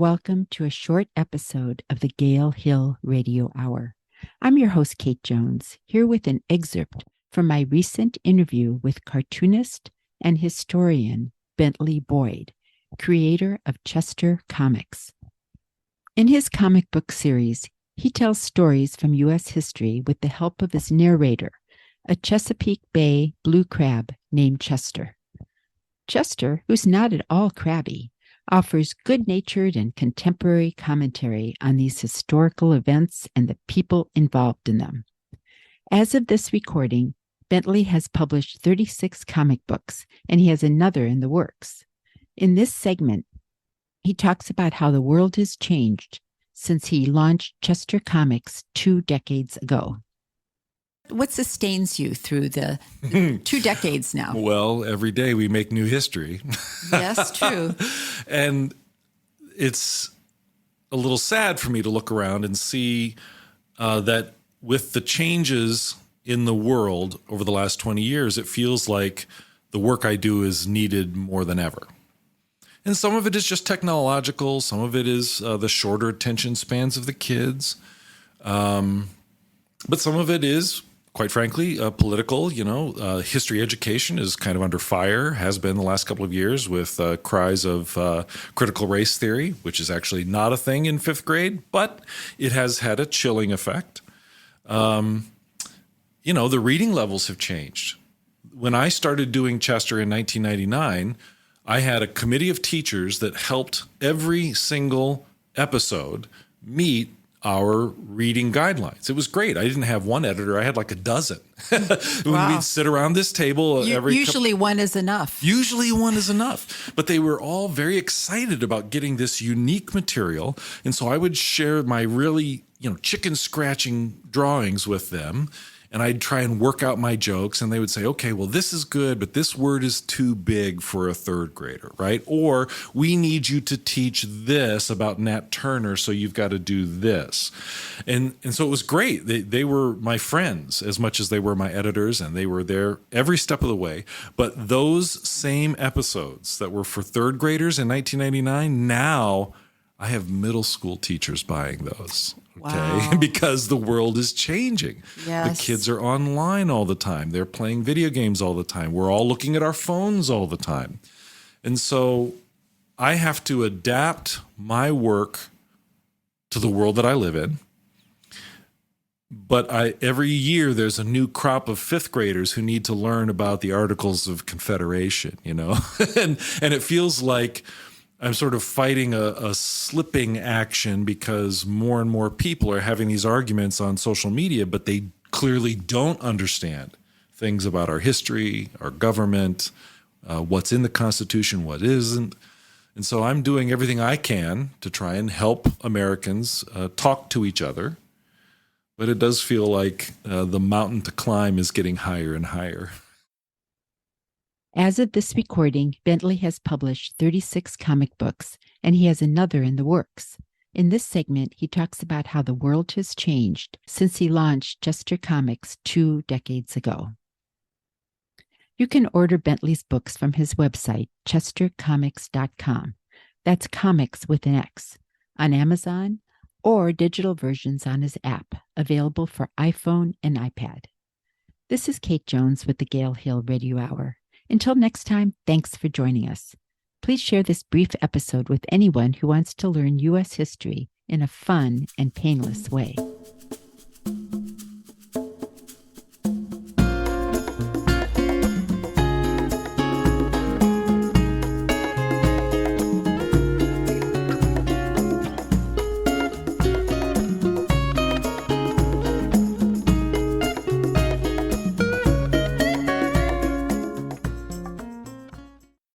welcome to a short episode of the Gale Hill Radio Hour. I'm your host, Kate Jones, here with an excerpt from my recent interview with cartoonist and historian Bentley Boyd, creator of Chester Comix. In his comic book series, he tells stories from U.S. history with the help of his narrator, a Chesapeake Bay blue crab named Chester. Chester, who's not at all crabby, offers good-natured and contemporary commentary on these historical events and the people involved in them. As of this recording, Bentley has published 36 comic books, and he has another in the works. In this segment, he talks about how the world has changed since he launched Chester Comix 2 decades ago. What sustains you through the 2 decades now? Well, every day we make new history. Yes, true. And it's a little sad for me to look around and see that with the changes in the world over the last 20 years, it feels like the work I do is needed more than ever. And some of it is just technological. Some of it is the shorter attention spans of the kids. But some of it is, quite frankly, political. History education is kind of under fire, has been the last couple of years with cries of critical race theory, which is actually not a thing in 5th grade, but it has had a chilling effect. The reading levels have changed. When I started doing Chester in 1999, I had a committee of teachers that helped every single episode meet our reading guidelines. It was great. I didn't have one editor. I had like a dozen. Wow. We'd sit around this table. Usually one is enough. Usually one is enough. But they were all very excited about getting this unique material. And so I would share my really, chicken scratching drawings with them. And I'd try and work out my jokes, and they would say, okay, well, this is good, but this word is too big for a 3rd grader, right? Or we need you to teach this about Nat Turner, so you've got to do this. And so it was great. They were my friends as much as they were my editors, and they were there every step of the way. But those same episodes that were for 3rd graders in 1999, now I have middle school teachers buying those. Okay, wow. Because the world is changing. Yes. The kids are online all the time. They're playing video games all the time. We're all looking at our phones all the time. And so I have to adapt my work to the world that I live in. But every year there's a new crop of 5th graders who need to learn about the Articles of Confederation, and it feels like I'm sort of fighting a slipping action because more and more people are having these arguments on social media, but they clearly don't understand things about our history, our government, what's in the Constitution, what isn't. And so I'm doing everything I can to try and help Americans talk to each other. But it does feel like the mountain to climb is getting higher and higher. As of this recording, Bentley has published 36 comic books, and he has another in the works. In this segment, he talks about how the world has changed since he launched Chester Comix 2 decades ago. You can order Bentley's books from his website, chestercomix.com. That's comics with an X, on Amazon, or digital versions on his app, available for iPhone and iPad. This is Kate Jones with the Gale Hill Radio Hour. Until next time, thanks for joining us. Please share this brief episode with anyone who wants to learn U.S. history in a fun and painless way.